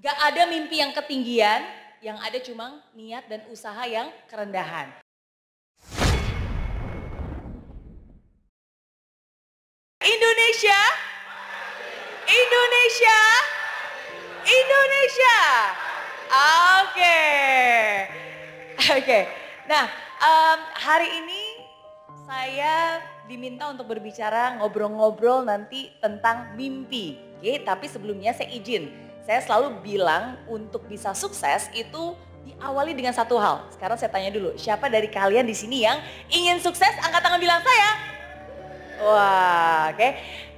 Gak ada mimpi yang ketinggian, yang ada cuma niat dan usaha yang kerendahan. Indonesia, Indonesia, Indonesia. Oke, oke. Nah, hari ini saya diminta untuk berbicara ngobrol-ngobrol nanti tentang mimpi. Oke, tapi sebelumnya saya izin. Saya selalu bilang untuk bisa sukses itu diawali dengan satu hal. Sekarang saya tanya dulu, siapa dari kalian di sini yang ingin sukses? Angkat tangan bilang saya. Wah, oke.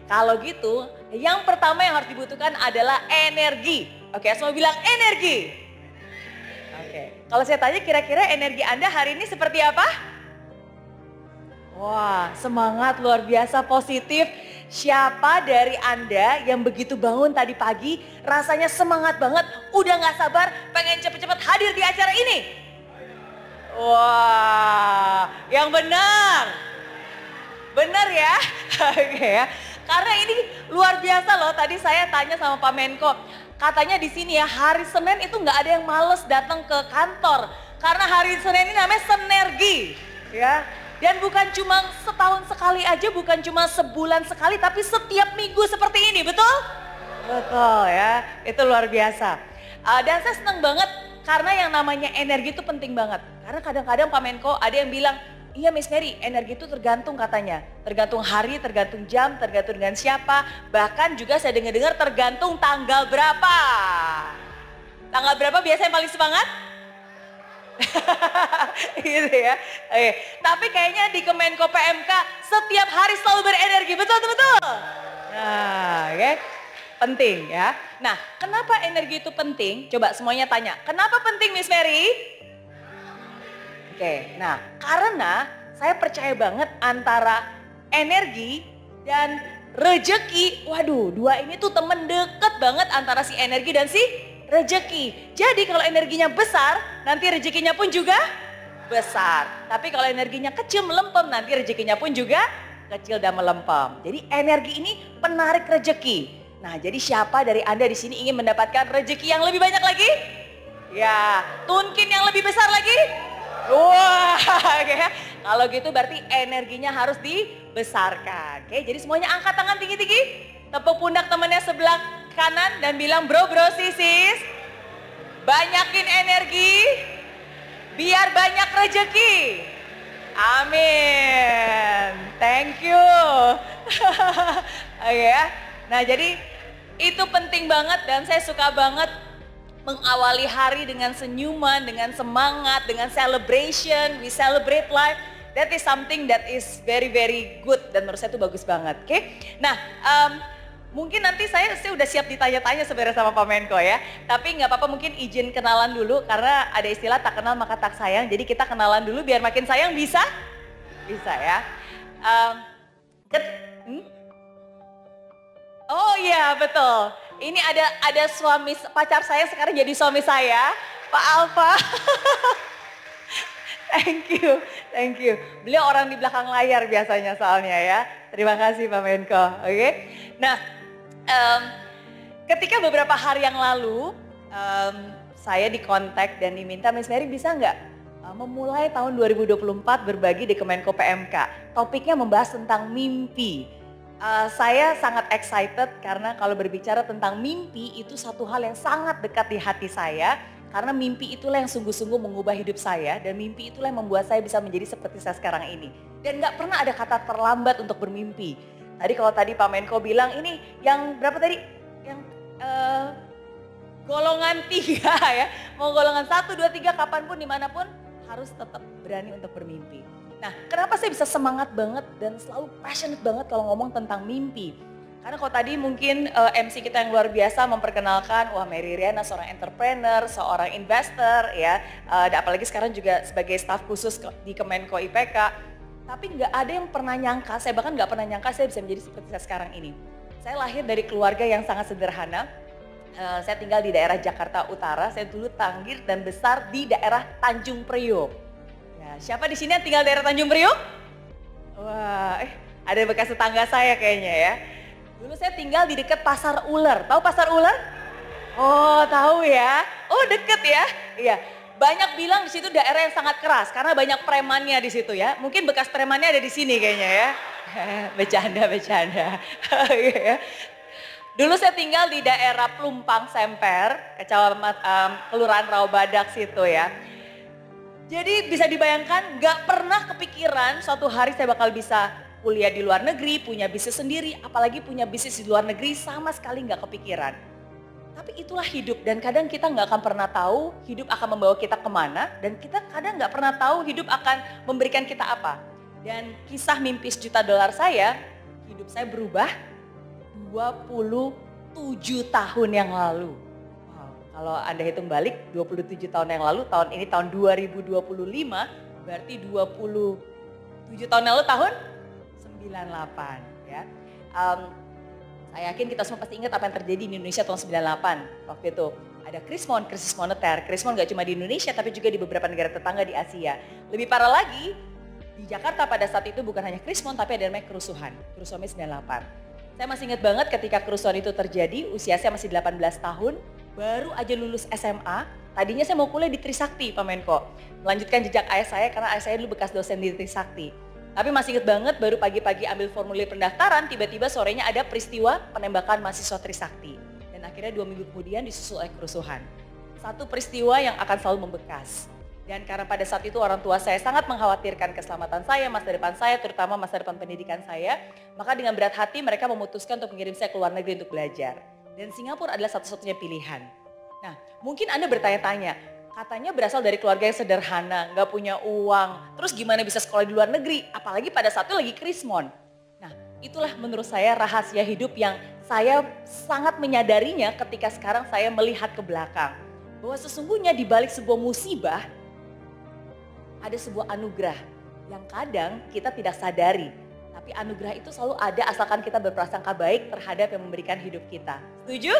Kalau gitu, yang pertama yang harus dibutuhkan adalah energi. Oke, semua bilang energi. Oke, kalau saya tanya kira-kira energi Anda hari ini seperti apa? Wah, semangat luar biasa, positif. Siapa dari Anda yang begitu bangun tadi pagi rasanya semangat banget, udah gak sabar pengen cepet-cepet hadir di acara ini? Wah, yang benar. Benar ya? Oke ya. Karena ini luar biasa loh, tadi saya tanya sama Pak Menko. Katanya di sini ya hari Senin itu nggak ada yang males datang ke kantor. Karena hari Senin ini namanya Senergi. Ya. Dan bukan cuma setahun sekali aja, bukan cuma sebulan sekali, tapi setiap minggu seperti ini, betul? Betul ya, itu luar biasa. Dan saya senang banget karena yang namanya energi itu penting banget. Karena kadang-kadang Pak Menko ada yang bilang, iya Miss Mary, energi itu tergantung katanya. Tergantung hari, tergantung jam, tergantung dengan siapa. Bahkan juga saya dengar-dengar tergantung tanggal berapa. Tanggal berapa biasanya paling semangat? Gitu ya. Oke. Tapi kayaknya di Kemenko PMK setiap hari selalu berenergi, betul? Nah, oke. Penting ya. Nah, kenapa energi itu penting? Coba semuanya tanya, kenapa penting Miss Mary? Oke, nah karena saya percaya banget antara energi dan rejeki, waduh dua ini tuh temen deket banget antara si energi dan si rejeki. Jadi kalau energinya besar, nanti rezekinya pun juga besar. Tapi kalau energinya kecil melempem, nanti rezekinya pun juga kecil dan melempem. Jadi energi ini penarik rezeki. Nah jadi siapa dari Anda di sini ingin mendapatkan rezeki yang lebih banyak lagi? Ya, tunkin yang lebih besar lagi? Wah, okay. Kalau gitu berarti energinya harus dibesarkan. Oke, jadi semuanya angkat tangan tinggi-tinggi. Tepuk pundak temannya sebelah kanan dan bilang bro sisis. Banyakin energi biar banyak rezeki. Amin. Thank you. Oke ya. Nah jadi itu penting banget dan saya suka banget mengawali hari dengan senyuman, dengan semangat, dengan celebration, we celebrate life. That is something that is very very good dan menurut saya itu bagus banget. Oke, nah mungkin nanti saya udah siap ditanya-tanya sebenarnya sama Pak Menko ya. Tapi nggak apa-apa mungkin izin kenalan dulu karena ada istilah tak kenal maka tak sayang. Jadi kita kenalan dulu biar makin sayang bisa? Bisa ya. Oh iya betul. Ini ada suami pacar saya sekarang jadi suami saya, Pak Alfa. Thank you. Beliau orang di belakang layar biasanya soalnya ya. Terima kasih Pak Menko. Oke. Nah, ketika beberapa hari yang lalu saya dikontak dan diminta Miss Mary bisa nggak memulai tahun 2024 berbagi di Kemenko PMK. Topiknya membahas tentang mimpi. Saya sangat excited karena kalau berbicara tentang mimpi itu satu hal yang sangat dekat di hati saya. Karena mimpi itulah yang sungguh-sungguh mengubah hidup saya dan mimpi itulah yang membuat saya bisa menjadi seperti saya sekarang ini. Dan gak pernah ada kata terlambat untuk bermimpi. Kalau tadi Pak Menko bilang ini yang berapa tadi? Yang golongan 3 ya. Mau golongan 1, 2, 3 kapanpun dimanapun harus tetap berani untuk bermimpi. Nah, kenapa saya bisa semangat banget dan selalu passionate banget kalau ngomong tentang mimpi? Karena kalau tadi mungkin MC kita yang luar biasa memperkenalkan, wah Mary Riana seorang entrepreneur, seorang investor ya, apalagi sekarang juga sebagai staf khusus di Kemenko IPK. Tapi nggak ada yang pernah nyangka, saya bahkan nggak pernah nyangka saya bisa menjadi seperti saya sekarang ini. Saya lahir dari keluarga yang sangat sederhana. Saya tinggal di daerah Jakarta Utara, saya dulu lahir dan besar di daerah Tanjung Priok. Siapa di sini yang tinggal daerah Tanjung Priok? Wah, ada bekas tetangga saya kayaknya ya. Dulu saya tinggal di dekat Pasar Ular. Tahu Pasar Ular? Oh, tahu ya. Oh, deket ya. Iya. Banyak bilang di situ daerah yang sangat keras karena banyak premannya di situ ya. Mungkin bekas premannya ada di sini kayaknya ya. Bercanda, bercanda. Iya. Dulu saya tinggal di daerah Plumpang Semper, Kelurahan Rawabadak situ ya. Jadi bisa dibayangkan gak pernah kepikiran suatu hari saya bakal bisa kuliah di luar negeri, punya bisnis sendiri, apalagi punya bisnis di luar negeri sama sekali gak kepikiran. Tapi itulah hidup dan kadang kita gak akan pernah tahu hidup akan membawa kita kemana dan kita kadang gak pernah tahu hidup akan memberikan kita apa. Dan kisah mimpi $1 juta saya, hidup saya berubah 27 tahun yang lalu. Wow, kalau Anda hitung balik 27 tahun yang lalu, tahun ini tahun 2025, berarti 27 tahun yang lalu tahun 98 ya. Saya yakin kita semua pasti ingat apa yang terjadi di Indonesia tahun 98 waktu itu. Ada krisis moneter. Krisis gak cuma di Indonesia tapi juga di beberapa negara tetangga di Asia. Lebih parah lagi, di Jakarta pada saat itu bukan hanya krisis tapi ada namanya kerusuhan. Kerusuhannya 98. Saya masih ingat banget ketika kerusuhan itu terjadi, usia saya masih 18 tahun, baru aja lulus SMA. Tadinya saya mau kuliah di Trisakti, Pak Menko. Melanjutkan jejak ayah saya karena ayah saya dulu bekas dosen di Trisakti. Tapi masih ingat banget baru pagi-pagi ambil formulir pendaftaran, tiba-tiba sorenya ada peristiwa penembakan mahasiswa Trisakti. Dan akhirnya 2 minggu kemudian disusul oleh kerusuhan. Satu peristiwa yang akan selalu membekas. Dan karena pada saat itu orang tua saya sangat mengkhawatirkan keselamatan saya, masa depan saya, terutama masa depan pendidikan saya. Maka dengan berat hati mereka memutuskan untuk mengirim saya ke luar negeri untuk belajar. Dan Singapura adalah satu-satunya pilihan. Nah, mungkin Anda bertanya-tanya, katanya berasal dari keluarga yang sederhana, nggak punya uang, terus gimana bisa sekolah di luar negeri, apalagi pada saat itu lagi krismon. Nah, itulah menurut saya rahasia hidup yang saya sangat menyadarinya ketika sekarang saya melihat ke belakang. Bahwa sesungguhnya di balik sebuah musibah, ada sebuah anugerah yang kadang kita tidak sadari. Tapi anugerah itu selalu ada asalkan kita berprasangka baik terhadap yang memberikan hidup kita. Setuju?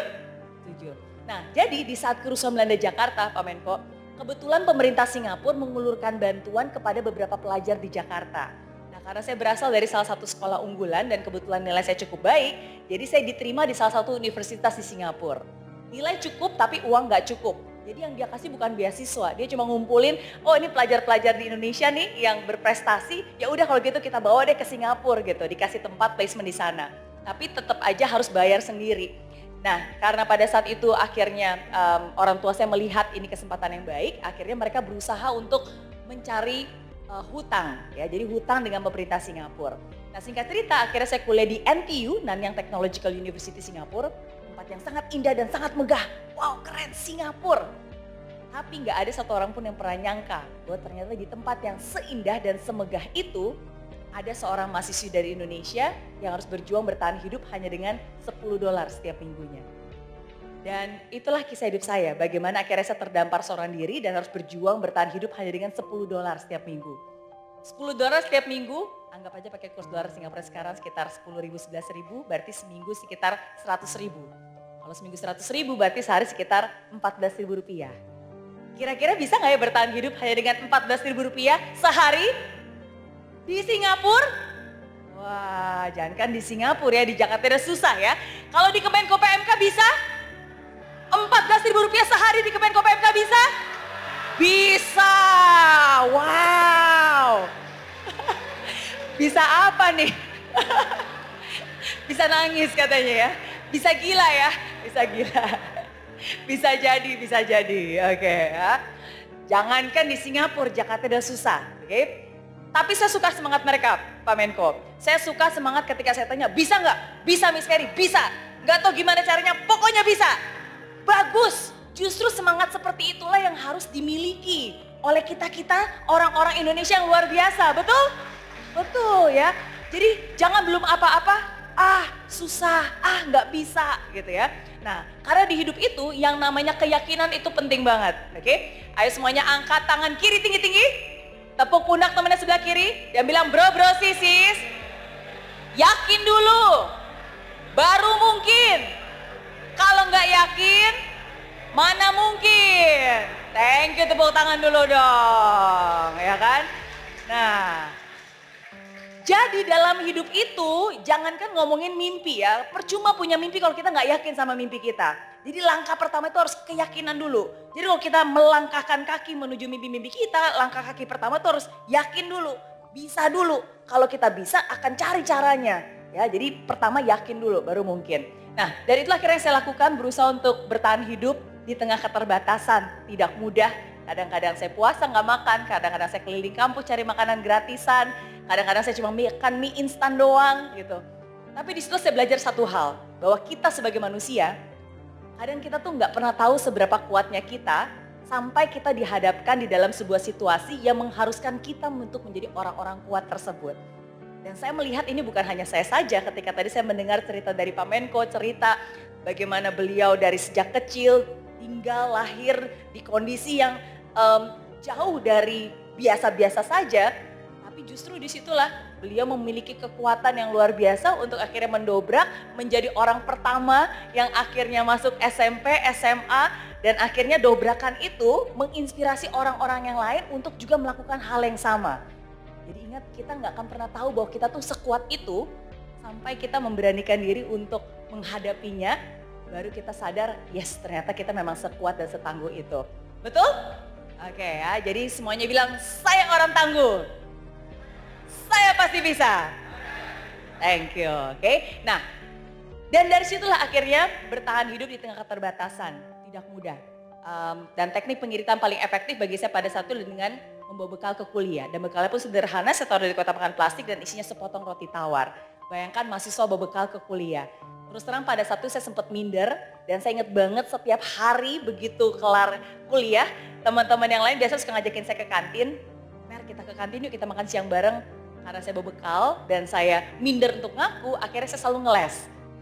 Setuju. Nah, jadi di saat kerusuhan melanda Jakarta, Pak Menko, kebetulan pemerintah Singapura mengulurkan bantuan kepada beberapa pelajar di Jakarta. Nah, karena saya berasal dari salah satu sekolah unggulan dan kebetulan nilai saya cukup baik, jadi saya diterima di salah satu universitas di Singapura. Nilai cukup tapi uang nggak cukup. Jadi yang dia kasih bukan beasiswa, dia cuma ngumpulin, oh ini pelajar-pelajar di Indonesia nih yang berprestasi, ya udah kalau gitu kita bawa deh ke Singapura gitu, dikasih tempat placement di sana. Tapi tetap aja harus bayar sendiri. Nah, karena pada saat itu akhirnya orang tua saya melihat ini kesempatan yang baik, akhirnya mereka berusaha untuk mencari hutang, ya. Jadi hutang dengan pemerintah Singapura. Nah, singkat cerita, akhirnya saya kuliah di NTU, Nanyang Technological University Singapura, tempat yang sangat indah dan sangat megah. Wow, keren Singapura. Tapi nggak ada satu orang pun yang pernah nyangka bahwa ternyata di tempat yang seindah dan semegah itu, ada seorang mahasiswi dari Indonesia yang harus berjuang bertahan hidup hanya dengan $10 setiap minggunya. Dan itulah kisah hidup saya, bagaimana akhirnya saya terdampar seorang diri dan harus berjuang bertahan hidup hanya dengan $10 setiap minggu. $10 setiap minggu, anggap aja pakai kurs dolar Singapura sekarang sekitar 10.000, 11.000, berarti seminggu sekitar 100.000. Kalau seminggu 100.000 berarti sehari sekitar Rp14.000. Kira-kira bisa nggak ya bertahan hidup hanya dengan Rp14.000 sehari? Di Singapura? Wah, jangan kan di Singapura ya, di Jakarta udah susah ya. Kalau di Kemenko PMK bisa? Rp14.000 sehari di Kemenko PMK bisa? Bisa, wow. Bisa apa nih? Bisa nangis katanya ya. Bisa gila ya, bisa gila. Bisa jadi, oke ya. Jangankan di Singapura, Jakarta udah susah, oke. Tapi saya suka semangat mereka, Pak Menko. Saya suka semangat ketika saya tanya, bisa nggak? Bisa Miss Ferry, bisa. Nggak tahu gimana caranya, pokoknya bisa. Bagus, justru semangat seperti itulah yang harus dimiliki oleh kita-kita orang-orang Indonesia yang luar biasa, betul? Betul ya. Jadi jangan belum apa-apa, susah, nggak bisa gitu ya. Nah, karena di hidup itu yang namanya keyakinan itu penting banget, oke? Ayo semuanya angkat tangan kiri tinggi-tinggi. Tepuk pundak temennya sebelah kiri, dia bilang bro sis, yakin dulu, baru mungkin. Kalau nggak yakin, mana mungkin. Thank you, tepuk tangan dulu dong, ya kan? Nah, jadi dalam hidup itu, jangankan ngomongin mimpi ya, percuma punya mimpi kalau kita nggak yakin sama mimpi kita. Jadi langkah pertama itu harus keyakinan dulu. Jadi kalau kita melangkahkan kaki menuju mimpi-mimpi kita, langkah kaki pertama itu harus yakin dulu. Bisa dulu. Kalau kita bisa akan cari caranya. Ya, jadi pertama yakin dulu baru mungkin. Nah, dari itulah akhirnya saya lakukan, berusaha untuk bertahan hidup di tengah keterbatasan. Tidak mudah. Kadang-kadang saya puasa nggak makan, kadang-kadang saya keliling kampus cari makanan gratisan, kadang-kadang saya cuma makan mie instan doang gitu. Tapi di situ saya belajar satu hal, bahwa kita sebagai manusia, kadang kita tuh nggak pernah tahu seberapa kuatnya kita sampai kita dihadapkan di dalam sebuah situasi yang mengharuskan kita untuk menjadi orang-orang kuat tersebut. Dan saya melihat ini bukan hanya saya saja, ketika tadi saya mendengar cerita dari Pak Menko, cerita bagaimana beliau dari sejak kecil tinggal lahir di kondisi yang jauh dari biasa-biasa saja, tapi justru disitulah beliau memiliki kekuatan yang luar biasa untuk akhirnya mendobrak menjadi orang pertama yang akhirnya masuk SMP, SMA, dan akhirnya dobrakan itu menginspirasi orang-orang yang lain untuk juga melakukan hal yang sama. Jadi ingat, kita nggak akan pernah tahu bahwa kita tuh sekuat itu sampai kita memberanikan diri untuk menghadapinya, baru kita sadar, yes ternyata kita memang sekuat dan setangguh itu. Betul? Oke ya, jadi semuanya bilang, saya orang tangguh. Saya pasti bisa. Thank you. Oke. Nah, dan dari situlah akhirnya bertahan hidup di tengah keterbatasan. Tidak mudah. Dan teknik pengiritan paling efektif bagi saya pada saat itu dengan membawa bekal ke kuliah. Dan bekalnya pun sederhana, saya taruh dari kotak makan plastik dan isinya sepotong roti tawar. Bayangkan mahasiswa bawa bekal ke kuliah. Terus terang pada saat itu saya sempat minder dan saya ingat banget setiap hari begitu kelar kuliah, teman-teman yang lain biasa suka ngajakin saya ke kantin. Mer, kita ke kantin yuk, kita makan siang bareng. Karena saya bawa bekal dan saya minder untuk ngaku, akhirnya saya selalu ngeles.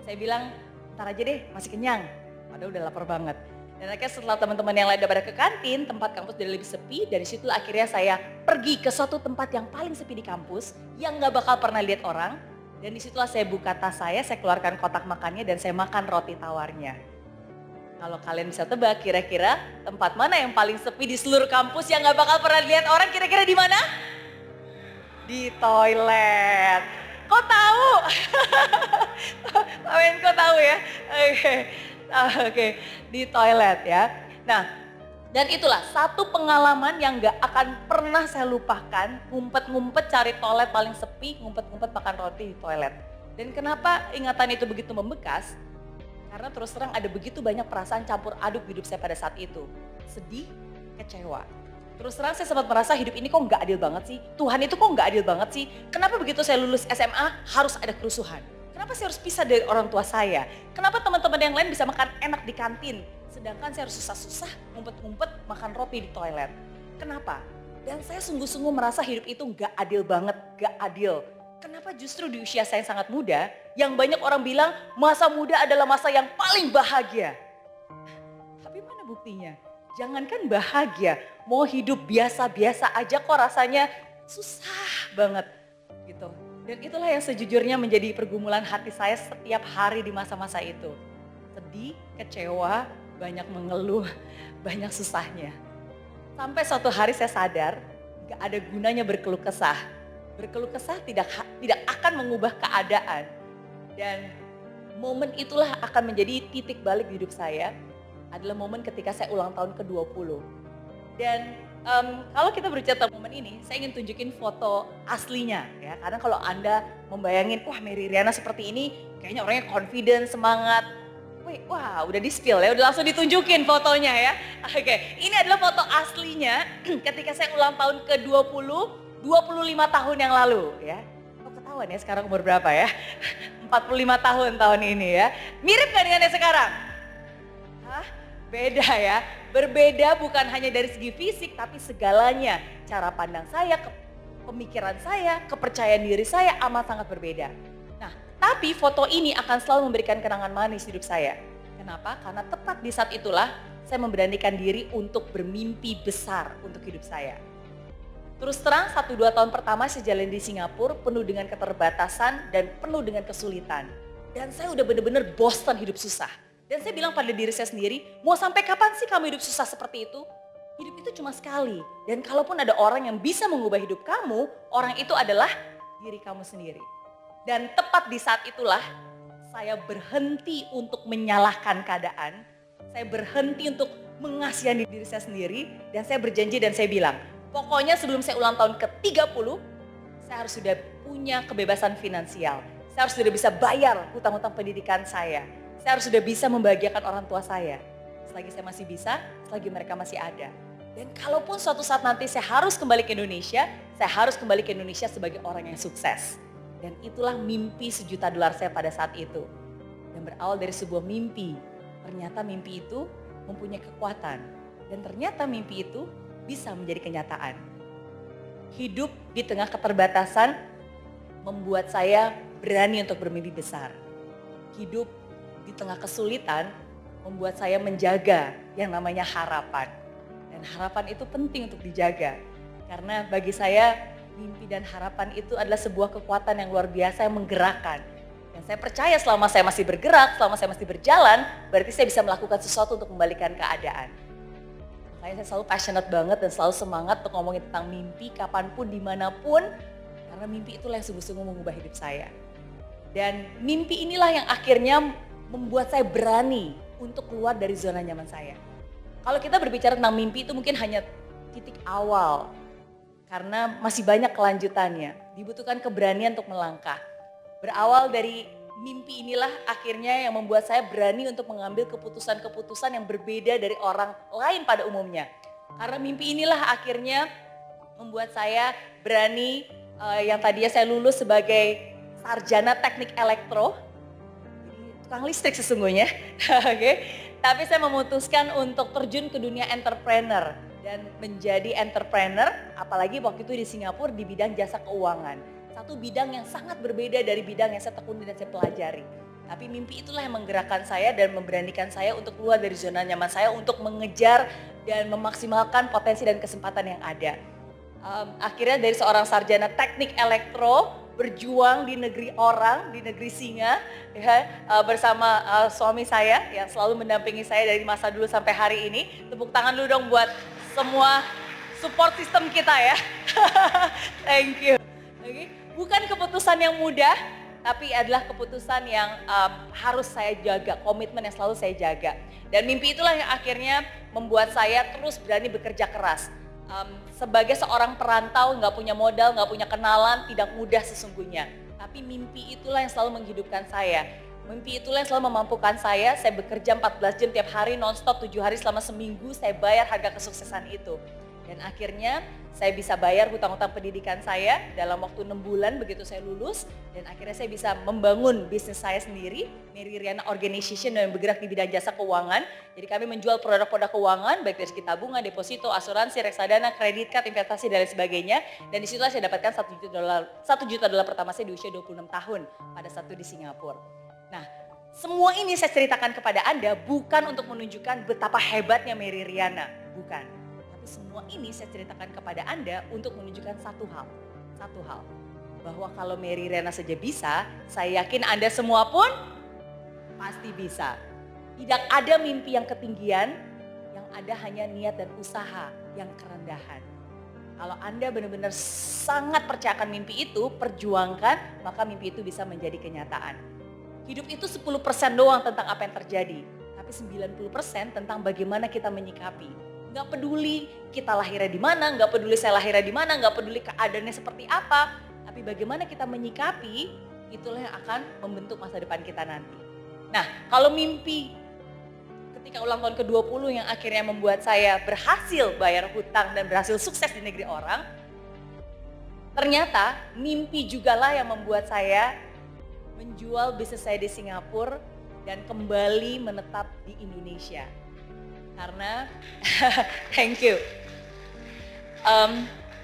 Saya bilang, ntar aja deh, masih kenyang. Padahal udah lapar banget. Dan akhirnya setelah teman-teman yang lain udah pada ke kantin, tempat kampus udah lebih sepi. Dari situ akhirnya saya pergi ke suatu tempat yang paling sepi di kampus, yang gak bakal pernah lihat orang. Dan disitulah saya buka tas saya keluarkan kotak makannya dan saya makan roti tawarnya. Kalau kalian bisa tebak kira-kira tempat mana yang paling sepi di seluruh kampus yang gak bakal pernah lihat orang, kira-kira di mana? Di toilet. Kok tahu? Kok tahu ya? Oke, di toilet ya. Nah, dan itulah satu pengalaman yang gak akan pernah saya lupakan, ngumpet-ngumpet cari toilet paling sepi, ngumpet-ngumpet makan roti di toilet. Dan kenapa ingatan itu begitu membekas? Karena terus terang ada begitu banyak perasaan campur aduk hidup saya pada saat itu. Sedih, kecewa. Terus terang saya sempat merasa hidup ini kok gak adil banget sih, Tuhan itu kok gak adil banget sih. Kenapa begitu saya lulus SMA harus ada kerusuhan? Kenapa saya harus pisah dari orang tua saya? Kenapa teman-teman yang lain bisa makan enak di kantin? Sedangkan saya harus susah-susah ngumpet-ngumpet makan roti di toilet. Kenapa? Dan saya sungguh-sungguh merasa hidup itu gak adil banget, gak adil. Kenapa justru di usia saya yang sangat muda, yang banyak orang bilang masa muda adalah masa yang paling bahagia. Tapi mana buktinya? Jangankan bahagia, mau hidup biasa-biasa aja kok rasanya susah banget gitu. Dan itulah yang sejujurnya menjadi pergumulan hati saya setiap hari di masa-masa itu. Sedih, kecewa, banyak mengeluh, banyak susahnya. Sampai suatu hari saya sadar gak ada gunanya berkeluh kesah. Berkeluh kesah tidak akan mengubah keadaan. Dan momen itulah akan menjadi titik balik di hidup saya. Adalah momen ketika saya ulang tahun ke-20. Dan kalau kita berbicara tentang momen ini, saya ingin tunjukin foto aslinya ya. Karena kalau Anda membayangin, wah Mary Riana seperti ini, kayaknya orangnya confident, semangat. Wah udah di spill ya, udah langsung ditunjukin fotonya ya. Oke, ini adalah foto aslinya ketika saya ulang tahun ke-20, 25 tahun yang lalu ya. Kok ketahuan ya sekarang umur berapa ya? 45 tahun ini ya. Mirip gak dengan yang sekarang? Hah? Beda ya. Berbeda bukan hanya dari segi fisik tapi segalanya. Cara pandang saya, pemikiran saya, kepercayaan diri saya amat sangat berbeda. Nah, tapi foto ini akan selalu memberikan kenangan manis hidup saya. Kenapa? Karena tepat di saat itulah saya memberanikan diri untuk bermimpi besar untuk hidup saya. Terus terang 1-2 tahun pertama saya jalan di Singapura penuh dengan keterbatasan dan penuh dengan kesulitan. Dan saya udah bener-bener bosan hidup susah. Dan saya bilang pada diri saya sendiri, mau sampai kapan sih kamu hidup susah seperti itu? Hidup itu cuma sekali. Dan kalaupun ada orang yang bisa mengubah hidup kamu, orang itu adalah diri kamu sendiri. Dan tepat di saat itulah saya berhenti untuk menyalahkan keadaan Saya berhenti untuk mengasihani diri saya sendiri dan saya berjanji dan saya bilang, pokoknya sebelum saya ulang tahun ke-30, saya harus sudah punya kebebasan finansial. Saya harus sudah bisa bayar hutang-hutang pendidikan saya. Saya harus sudah bisa membahagiakan orang tua saya. Selagi saya masih bisa, selagi mereka masih ada. Dan kalaupun suatu saat nanti saya harus kembali ke Indonesia, saya harus kembali ke Indonesia sebagai orang yang sukses. Dan itulah mimpi $1 juta saya pada saat itu. Dan berawal dari sebuah mimpi. Ternyata mimpi itu mempunyai kekuatan. Dan ternyata mimpi itu bisa menjadi kenyataan. Hidup di tengah keterbatasan membuat saya berani untuk bermimpi besar. Hidup di tengah kesulitan membuat saya menjaga yang namanya harapan. Dan harapan itu penting untuk dijaga. Karena bagi saya mimpi dan harapan itu adalah sebuah kekuatan yang luar biasa yang menggerakkan. Dan saya percaya selama saya masih bergerak, selama saya masih berjalan, berarti saya bisa melakukan sesuatu untuk membalikan keadaan. Makanya saya selalu passionate banget dan selalu semangat untuk ngomongin tentang mimpi kapanpun, dimanapun. Karena mimpi itulah yang sungguh-sungguh mengubah hidup saya. Dan mimpi inilah yang akhirnya membuat saya berani untuk keluar dari zona nyaman saya. Kalau kita berbicara tentang mimpi itu mungkin hanya titik awal. Karena masih banyak kelanjutannya. Dibutuhkan keberanian untuk melangkah. Berawal dari mimpi inilah akhirnya yang membuat saya berani untuk mengambil keputusan-keputusan yang berbeda dari orang lain pada umumnya. Karena mimpi inilah akhirnya membuat saya berani yang tadinya saya lulus sebagai sarjana teknik elektro. Tukang listrik sesungguhnya. Okay. Tapi saya memutuskan untuk terjun ke dunia entrepreneur dan menjadi entrepreneur, apalagi waktu itu di Singapura di bidang jasa keuangan. Satu bidang yang sangat berbeda dari bidang yang saya tekuni dan saya pelajari. Tapi mimpi itulah yang menggerakkan saya dan memberanikan saya untuk keluar dari zona nyaman saya untuk mengejar dan memaksimalkan potensi dan kesempatan yang ada. Akhirnya dari seorang sarjana teknik elektro, berjuang di negeri orang, di negeri singa, ya, bersama suami saya yang selalu mendampingi saya dari masa dulu sampai hari ini. Tepuk tangan dulu dong buat semua support system kita ya. Thank you. Okay. Bukan keputusan yang mudah, tapi adalah keputusan yang harus saya jaga, komitmen yang selalu saya jaga. Dan mimpi itulah yang akhirnya membuat saya terus berani bekerja keras. Sebagai seorang perantau, nggak punya modal, nggak punya kenalan, tidak mudah sesungguhnya. Tapi mimpi itulah yang selalu menghidupkan saya. Mimpi itulah yang selalu memampukan saya bekerja 14 jam tiap hari, non-stop 7 hari selama seminggu, saya bayar harga kesuksesan itu. Dan akhirnya saya bisa bayar hutang-hutang pendidikan saya dalam waktu 6 bulan begitu saya lulus. Dan akhirnya saya bisa membangun bisnis saya sendiri, Mary Riana Organization yang bergerak di bidang jasa keuangan. Jadi kami menjual produk-produk keuangan, baik dari segi tabungan, deposito, asuransi, reksadana, kredit card, investasi, dan lain sebagainya. Dan disitulah saya dapatkan $1 juta pertama saya di usia 26 tahun pada saat itu di Singapura. Nah, semua ini saya ceritakan kepada Anda bukan untuk menunjukkan betapa hebatnya Mary Riana, bukan. Semua ini saya ceritakan kepada Anda untuk menunjukkan satu hal, bahwa kalau Mary Riana saja bisa, saya yakin Anda semua pun pasti bisa. Tidak ada mimpi yang ketinggian, yang ada hanya niat dan usaha yang kerendahan. Kalau Anda benar-benar sangat percayakan mimpi itu, perjuangkan, maka mimpi itu bisa menjadi kenyataan. Hidup itu 10% doang tentang apa yang terjadi, tapi 90% tentang bagaimana kita menyikapi. Gak peduli kita lahirnya di mana, gak peduli saya lahirnya di mana, gak peduli keadaannya seperti apa. Tapi bagaimana kita menyikapi, itulah yang akan membentuk masa depan kita nanti. Nah, kalau mimpi ketika ulang tahun ke-20 yang akhirnya membuat saya berhasil bayar hutang dan berhasil sukses di negeri orang, ternyata mimpi jugalah yang membuat saya menjual bisnis saya di Singapura dan kembali menetap di Indonesia. Karena, thank you.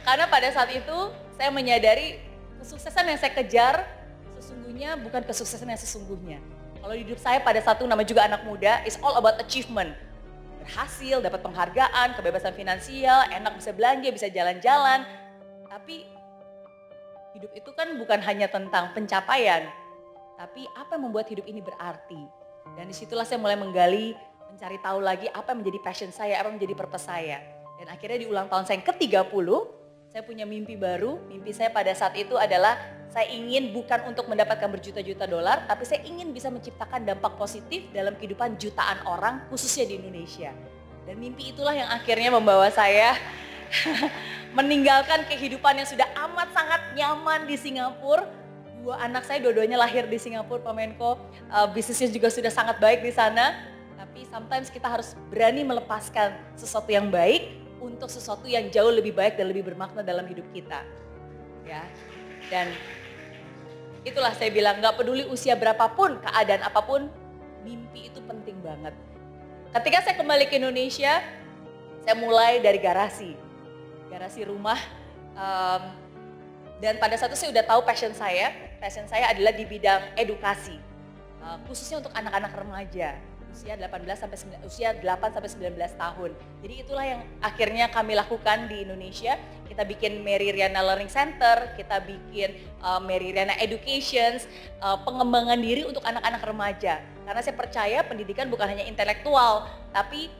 Karena pada saat itu saya menyadari kesuksesan yang saya kejar sesungguhnya bukan kesuksesan yang sesungguhnya. Kalau hidup saya pada saat itu namanya juga anak muda, it's all about achievement. Berhasil, dapat penghargaan, kebebasan finansial, enak bisa belanja, bisa jalan-jalan. Tapi hidup itu kan bukan hanya tentang pencapaian, tapi apa yang membuat hidup ini berarti. Dan disitulah saya mulai menggali, mencari tahu lagi apa yang menjadi passion saya, apa yang menjadi purpose saya. Dan akhirnya di ulang tahun saya yang ke-30, saya punya mimpi baru. Mimpi saya pada saat itu adalah saya ingin bukan untuk mendapatkan berjuta-juta dolar, tapi saya ingin bisa menciptakan dampak positif dalam kehidupan jutaan orang, khususnya di Indonesia. Dan mimpi itulah yang akhirnya membawa saya meninggalkan kehidupan yang sudah amat sangat nyaman di Singapura. Dua anak saya dua-duanya lahir di Singapura, Pak Menko. Bisnisnya juga sudah sangat baik di sana. Tapi sometimes kita harus berani melepaskan sesuatu yang baik untuk sesuatu yang jauh lebih baik dan lebih bermakna dalam hidup kita. Ya. Dan itulah saya bilang, gak peduli usia berapapun, keadaan apapun, mimpi itu penting banget. Ketika saya kembali ke Indonesia, saya mulai dari garasi rumah. Dan pada saat itu saya udah tahu passion saya adalah di bidang edukasi, khususnya untuk anak-anak remaja. Usia 8 sampai 19 tahun. Jadi itulah yang akhirnya kami lakukan di Indonesia. Kita bikin Mary Riana Learning Center, kita bikin Mary Riana Educations, pengembangan diri untuk anak-anak remaja. Karena saya percaya pendidikan bukan hanya intelektual, tapi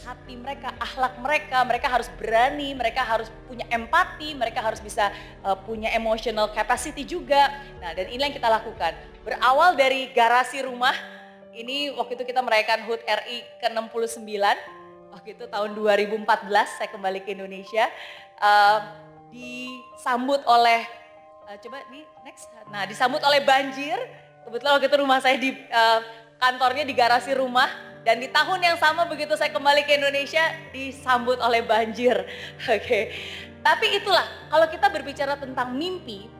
hati mereka, akhlak mereka harus berani, mereka harus punya empati, mereka harus bisa punya emotional capacity juga. Nah, dan inilah yang kita lakukan. Berawal dari garasi rumah. Ini waktu itu kita merayakan HUT RI ke-69, waktu itu tahun 2014 saya kembali ke Indonesia, disambut oleh, disambut oleh banjir. Kebetulan waktu itu rumah saya di kantornya di garasi rumah, dan di tahun yang sama begitu saya kembali ke Indonesia disambut oleh banjir. Oke. Tapi itulah, kalau kita berbicara tentang mimpi,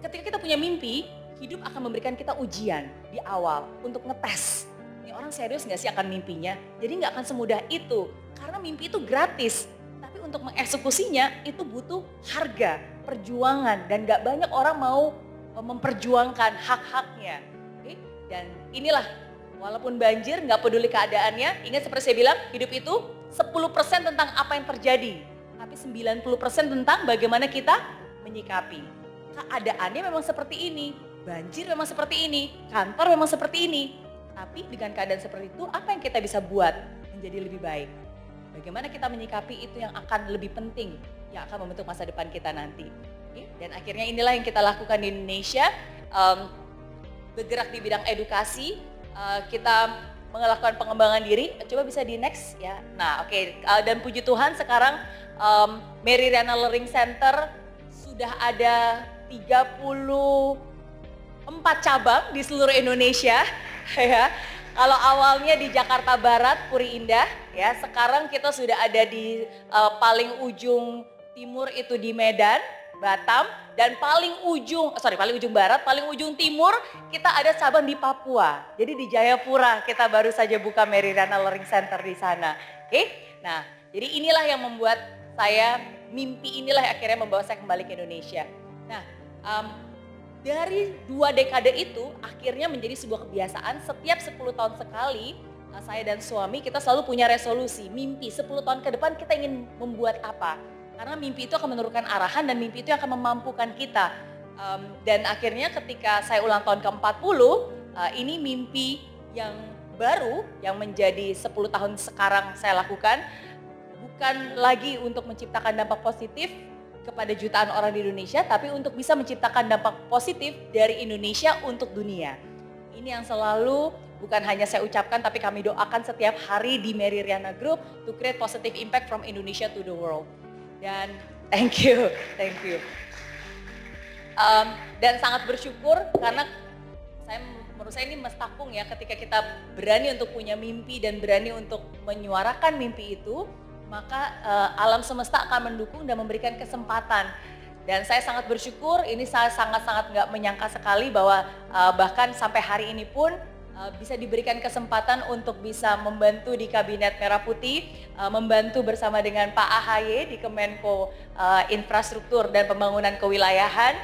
ketika kita punya mimpi, hidup akan memberikan kita ujian di awal untuk ngetes. Ini orang serius gak sih akan mimpinya? Jadi gak akan semudah itu. Karena mimpi itu gratis. Tapi untuk mengeksekusinya itu butuh harga, perjuangan. Dan gak banyak orang mau memperjuangkan hak-haknya. Oke? Dan inilah, walaupun banjir gak peduli keadaannya. Ingat seperti saya bilang, hidup itu 10% tentang apa yang terjadi. Tapi 90% tentang bagaimana kita menyikapi. Keadaannya memang seperti ini. Banjir memang seperti ini, kantor memang seperti ini. Tapi dengan keadaan seperti itu, apa yang kita bisa buat menjadi lebih baik? Bagaimana kita menyikapi itu yang akan lebih penting, yang akan membentuk masa depan kita nanti. Oke? Dan akhirnya inilah yang kita lakukan di Indonesia, bergerak di bidang edukasi, kita melakukan pengembangan diri. Coba bisa di next ya. Nah oke, dan puji Tuhan sekarang Mary Riana Learning Center sudah ada 34 cabang di seluruh Indonesia, ya. Kalau awalnya di Jakarta Barat, Puri Indah, ya. Sekarang kita sudah ada di paling ujung timur itu di Medan, Batam, dan paling ujung barat, paling ujung timur kita ada cabang di Papua. Jadi di Jayapura kita baru saja buka Mary Riana Learning Center di sana. Oke? Nah, jadi inilah yang membuat saya, mimpi inilah yang akhirnya membawa saya kembali ke Indonesia. Nah, dari 2 dekade itu akhirnya menjadi sebuah kebiasaan. Setiap 10 tahun sekali saya dan suami kita selalu punya resolusi, mimpi 10 tahun ke depan kita ingin membuat apa. Karena mimpi itu akan menurunkan arahan dan mimpi itu akan memampukan kita. Dan akhirnya ketika saya ulang tahun ke-40, ini mimpi yang baru yang menjadi 10 tahun sekarang saya lakukan. Bukan lagi untuk menciptakan dampak positif kepada jutaan orang di Indonesia, tapi untuk bisa menciptakan dampak positif dari Indonesia untuk dunia. Ini yang selalu bukan hanya saya ucapkan, tapi kami doakan setiap hari di Mary Riana Group to create positive impact from Indonesia to the world. Dan thank you. Dan sangat bersyukur karena menurut saya ini mestapung ya, ketika kita berani untuk punya mimpi dan berani untuk menyuarakan mimpi itu, maka alam semesta akan mendukung dan memberikan kesempatan. Dan saya sangat bersyukur, ini saya sangat-sangat nggak menyangka sekali bahwa bahkan sampai hari ini pun bisa diberikan kesempatan untuk bisa membantu di Kabinet Merah Putih, membantu bersama dengan Pak AHY di Kemenko Infrastruktur dan Pembangunan Kewilayahan,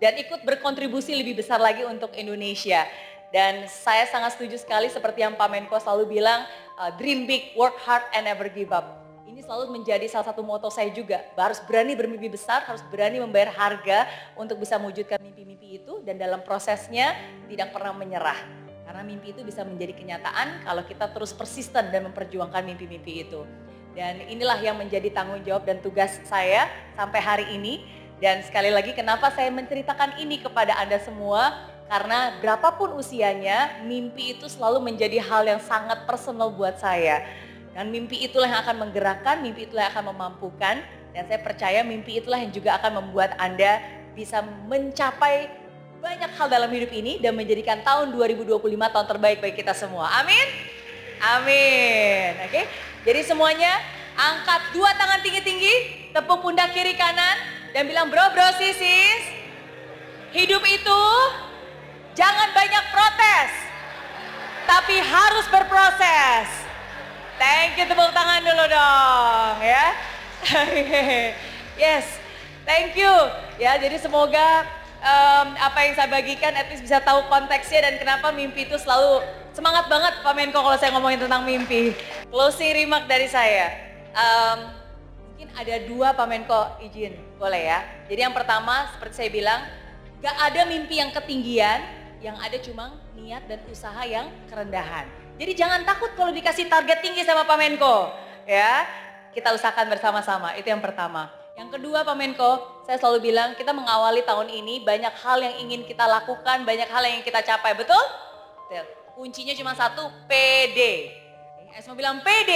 dan ikut berkontribusi lebih besar lagi untuk Indonesia. Dan saya sangat setuju sekali seperti yang Pak Menko selalu bilang, dream big, work hard, and never give up. Ini selalu menjadi salah satu moto saya juga. Harus berani bermimpi besar, harus berani membayar harga untuk bisa mewujudkan mimpi-mimpi itu. Dan dalam prosesnya tidak pernah menyerah. Karena mimpi itu bisa menjadi kenyataan kalau kita terus persisten dan memperjuangkan mimpi-mimpi itu. Dan inilah yang menjadi tanggung jawab dan tugas saya sampai hari ini. Dan sekali lagi kenapa saya menceritakan ini kepada Anda semua, karena berapapun usianya, mimpi itu selalu menjadi hal yang sangat personal buat saya. Dan mimpi itulah yang akan menggerakkan, mimpi itulah yang akan memampukan. Dan saya percaya mimpi itulah yang juga akan membuat Anda bisa mencapai banyak hal dalam hidup ini dan menjadikan tahun 2025 tahun terbaik bagi kita semua. Amin? Amin. Oke, jadi semuanya angkat dua tangan tinggi-tinggi, tepuk pundak kiri kanan dan bilang bro sisis, hidup itu jangan banyak protes, tapi harus berproses. Thank you, tepuk tangan dulu dong ya. Yes, thank you. Ya, jadi semoga apa yang saya bagikan at least bisa tahu konteksnya dan kenapa mimpi itu selalu semangat banget Pak Menko kalau saya ngomongin tentang mimpi. Closing remark dari saya, mungkin ada dua Pak Menko, izin boleh ya. Jadi yang pertama seperti saya bilang, gak ada mimpi yang ketinggian, yang ada cuma niat dan usaha yang kerendahan. Jadi jangan takut kalau dikasih target tinggi sama Pak Menko, ya. Kita usahakan bersama-sama, itu yang pertama. Yang kedua Pak Menko, saya selalu bilang kita mengawali tahun ini banyak hal yang ingin kita lakukan, banyak hal yang ingin kita capai, betul? Betul. Kuncinya cuma satu, PD. Saya mau bilang PD.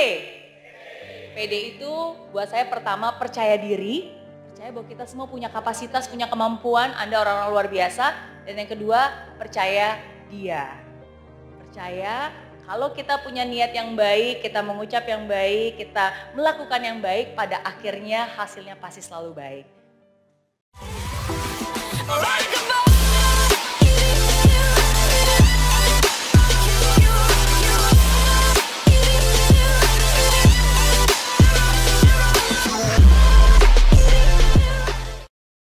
PD itu buat saya pertama percaya diri, percaya bahwa kita semua punya kapasitas, punya kemampuan, Anda orang-orang luar biasa. Dan yang kedua, percaya dia. Percaya kalau kita punya niat yang baik, kita mengucap yang baik, kita melakukan yang baik, pada akhirnya hasilnya pasti selalu baik.